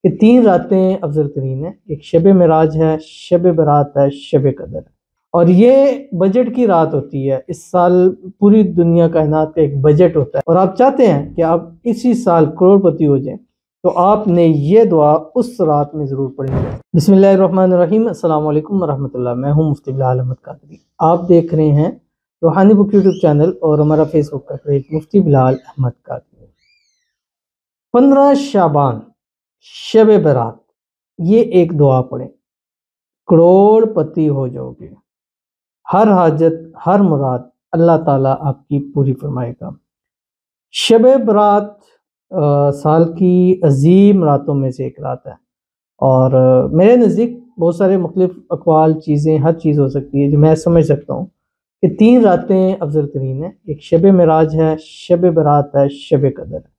کہ 3 راتیں افضل ترین ہیں۔ ایک شب معراج ہے، شب برات ہے، شب قدر ہے، اور یہ بجٹ کی رات ہوتی ہے۔ اس سال پوری دنیا کائنات کا ایک بجٹ ہوتا ہے، اور آپ چاہتے ہیں کہ آپ اسی سال کروڑ پتی ہو جائیں، تو آپ نے یہ دعا اس رات میں ضرور پڑھنی ہے۔ بسم اللہ الرحمن الرحیم۔ السلام علیکم ورحمۃ اللہ۔ میں ہوں مفتی بلال احمد قادری۔ آپ دیکھ رہے ہیں روحانی بک یوٹیوب چینل اور ہمارا فیس بک کا پیج مفتی بلال احمد قادری۔ 15 شعبان شب برات، یہ ایک دعا پڑھیں، کروڑ پتی ہو جاؤ گے۔ ہر حاجت، ہر مراد اللہ تعالیٰ آپ کی پوری فرمائے گا۔ شب برات سال کی عظیم راتوں میں سے ایک رات ہے، اور میرے نزدیک بہت سارے مختلف اقوال، چیزیں، ہر چیز ہو سکتی ہے جو میں سمجھ سکتا ہوں کہ 3 راتیں افضل ترین ہیں۔ ایک شب معراج ہے، شب برات ہے، شب قدر ہے۔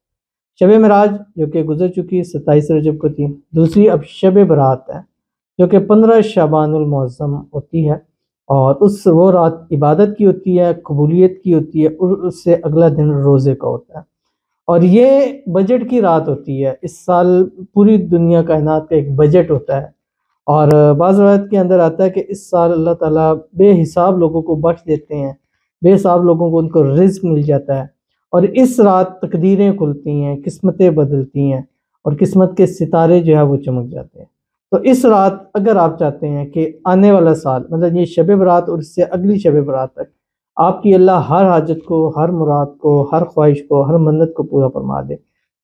شب معراج جو کہ گزر چکی 27 رجب کو تھی، دوسری اب شب برات ہے جو کہ 15 شعبان المعظم ہوتی ہے، اور وہ رات عبادت کی ہوتی ہے، قبولیت کی ہوتی ہے، اور اس سے اگلا دن روزے کا ہوتا ہے، اور یہ بجٹ کی رات ہوتی ہے۔ اس سال پوری دنیا کائنات کا ایک بجٹ ہوتا ہے، اور بعض روایت کے اندر آتا ہے کہ اس سال اللہ تعالیٰ بے حساب لوگوں کو بخش دیتے ہیں، بے حساب لوگوں کو ان کو رزق مل جاتا ہے، اور اس رات تقدیریں کھلتی ہیں، قسمتیں بدلتی ہیں، اور قسمت کے ستارے جو ہے وہ چمک جاتے ہیں۔ تو اس رات اگر آپ چاہتے ہیں کہ آنے والا سال، مطلب یہ شب برات اور اس سے اگلی شب برات تک آپ کی اللہ ہر حاجت کو، ہر مراد کو، ہر خواہش کو، ہر منت کو پورا فرما دے،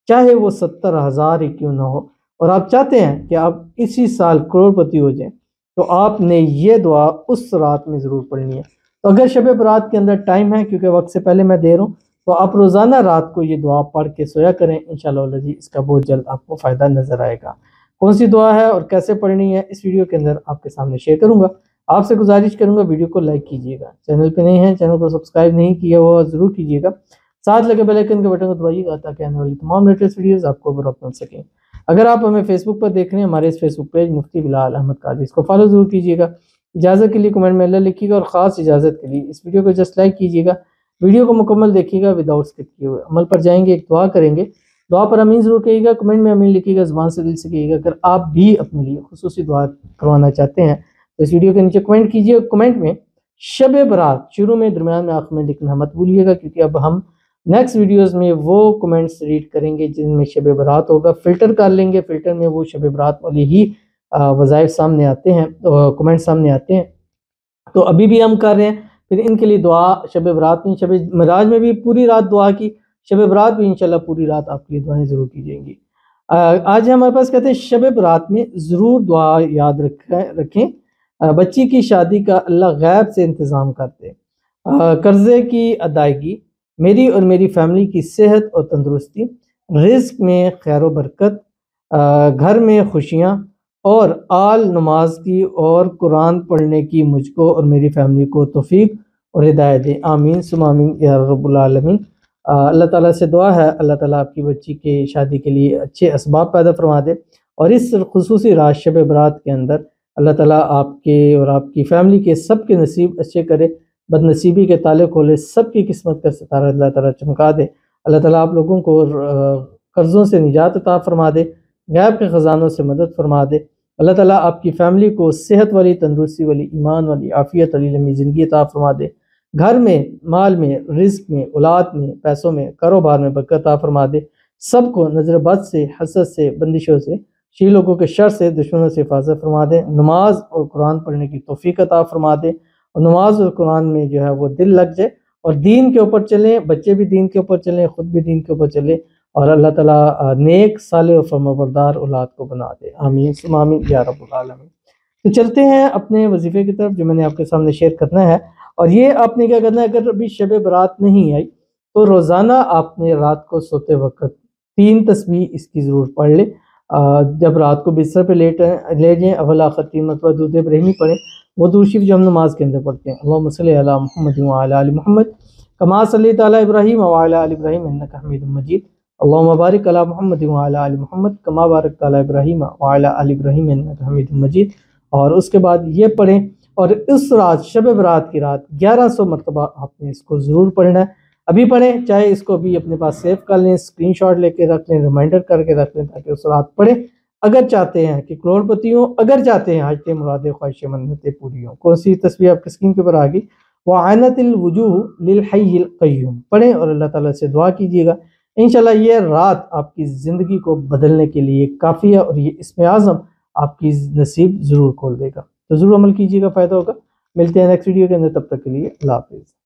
چاہے وہ 70,000 ہی کیوں نہ ہو، اور آپ چاہتے ہیں کہ آپ اسی سال کروڑ پتی ہو جائیں، تو آپ نے یہ دعا اس رات میں ضرور پڑھنی ہے۔ تو اگر شب برات کے اندر ٹائم ہے، کیونکہ وقت سے پہلے میں دے رہا ہوں، تو آپ روزانہ رات کو یہ دعا پڑھ کے سویا کریں، انشاءاللہ جی اس کا بہت جلد آپ کو فائدہ نظر آئے گا۔ کون سی دعا ہے اور کیسے پڑھنی ہے اس ویڈیو کے اندر آپ کے سامنے شیئر کروں گا۔ آپ سے گزارش کروں گا ویڈیو کو لائک کیجیے گا، چینل پہ نہیں ہیں چینل کو سبسکرائب نہیں کیا ہوا ضرور کیجیے گا، ساتھ لگے بیل آئیکن کے بٹن کو دبائیے گا تاکہ آنے والی تمام لیٹسٹ ویڈیوز آپ کو برابر پہنچ سکیں۔ اگر آپ ہمیں فیس بک پر دیکھ رہے ہیں، ہمارے اس فیس بک پیج مفتی بلال احمد قادری، اس کو فالو ضرور کیجیے گا۔ اجازت کے لیے کمنٹ میں اللہ لکھیے گا، اور خاص اجازت کے لیے اس ویڈیو کو جسٹ لائک کیجیے گا، ویڈیو کو مکمل دیکھیے گا وداؤٹ اسکپ کیے ہوئے۔ عمل پر جائیں گے، ایک دعا کریں گے، دعا پر امین ضرور کہیے گا، کمنٹ میں امین لکھیے گا، زبان سے دل سے کہیے گا۔ اگر آپ بھی اپنے لیے خصوصی دعا کروانا چاہتے ہیں تو اس ویڈیو کے نیچے کمنٹ کیجیے، کمنٹ میں شب برات شروع میں، درمیان میں، آخر میں لکھنا مت بھولیے گا، کیونکہ اب ہم نیکسٹ ویڈیوز میں وہ کمنٹس ریڈ کریں گے جن میں شب برات ہوگا، فلٹر کر لیں گے، فلٹر میں وہ شب برات والے ہی وظائف سامنے آتے ہیں، کمنٹ سامنے آتے ہیں، تو ابھی بھی ہم کر رہے ہیں۔ پھر ان کے لیے دعا شب برات میں، شب معراج میں بھی پوری رات دعا کی، شب برات بھی انشاءاللہ پوری رات آپ کے لیے دعائیں ضرور کی جائیں گی۔ آج ہمارے پاس کہتے ہیں شب برات میں ضرور دعا یاد رکھیں، بچی کی شادی کا اللہ غیب سے انتظام کرتے، قرضے کی ادائیگی، میری اور میری فیملی کی صحت اور تندرستی، رزق میں خیر و برکت، گھر میں خوشیاں، اور آل نماز کی اور قرآن پڑھنے کی مجھ کو اور میری فیملی کو توفیق اور ہدایت دے، آمین ثم آمین یا رب العالمین۔ اللہ تعالیٰ سے دعا ہے اللہ تعالیٰ آپ کی بچی کے شادی کے لیے اچھے اسباب پیدا فرما دے، اور اس خصوصی رات شب برات کے اندر اللہ تعالیٰ آپ کے اور آپ کی فیملی کے سب کے نصیب اچھے کرے، بد نصیبی کے تالے کھولے، سب کی قسمت کا ستارہ اللہ تعالیٰ چمکا دے۔ اللہ تعالیٰ آپ لوگوں کو قرضوں سے نجات عطا فرما دے، غیب کے خزانوں سے مدد فرما دے۔ اللہ تعالیٰ آپ کی فیملی کو صحت والی، تندرستی والی، ایمان والی، عافیت والی لمبی زندگی عطا فرما دے، گھر میں، مال میں، رزق میں، اولاد میں، پیسوں میں، کاروبار میں برکت عطا فرما دے، سب کو نظر بد سے، حسد سے، بندشوں سے، شی لوگوں کے شر سے، دشمنوں سے حفاظت فرما دے، نماز اور قرآن پڑھنے کی توفیق عطا فرما دے، اور نماز اور قرآن میں جو ہے وہ دل لگ جائے، اور دین کے اوپر چلیں، بچے بھی دین کے اوپر چلیں، خود بھی دین کے اوپر چلیں، اور اللہ تعالیٰ نیک، صالح اور فرمانبردار اولاد کو بنا دے، آمین ثم آمین یا رب العالمین۔ تو چلتے ہیں اپنے وظیفے کی طرف جو میں نے آپ کے سامنے شیئر کرنا ہے، اور یہ آپ نے کیا کرنا ہے، اگر ابھی شب برات نہیں آئی تو روزانہ آپ نے رات کو سوتے وقت 3 تسبیح اس کی ضرور پڑھ لیں۔ جب رات کو بستر پہ لے جائیں، اول آخر 3 مرتبہ درود ابراہیمی پڑھیں، وہ درود شریف جو ہم نماز کے اندر پڑھتے ہیں، اللہم صلی علی محمد وعلی آل محمد کما صلیت علی ابراہیم وعلی آل ابراہیم انک حمید مجید، اللہم بارک علی محمد وعلی آل محمد کما بارکت علی ابراہیم وعلی آل ابراہیم انک حمید مجید۔ اور اس کے بعد یہ پڑھیں، اور اس رات شب برات کی رات 1100 مرتبہ آپ نے اس کو ضرور پڑھنا ہے۔ ابھی پڑھیں، چاہے اس کو بھی اپنے پاس سیو کر لیں، اسکرین شاٹ لے کے رکھ لیں، ریمائنڈر کر کے رکھ لیں تاکہ اس رات پڑھیں۔ اگر چاہتے ہیں کہ کروڑ پتی ہوں، اگر چاہتے ہیں حاجت مراد خواہش منتیں پوری ہوں۔ کون سی تصویر آپ کی اسکرین کے اوپر آ گئی؟ وَعَانَتِ الْوُجُوهُ لِلْحَيِّ الْقَيُّومِ، پڑھیں اور اللہ تعالیٰ سے دعا کیجیے گا، انشاءاللہ یہ رات آپ کی زندگی کو بدلنے کے لیے کافی ہے، اور یہ اسم اعظم آپ کی نصیب ضرور کھول دے گا۔ تو ضرور عمل کیجیے گا، فائدہ ہوگا۔ ملتے ہیں نیکسٹ ویڈیو کے اندر، تب تک کے لیے اللہ حافظ۔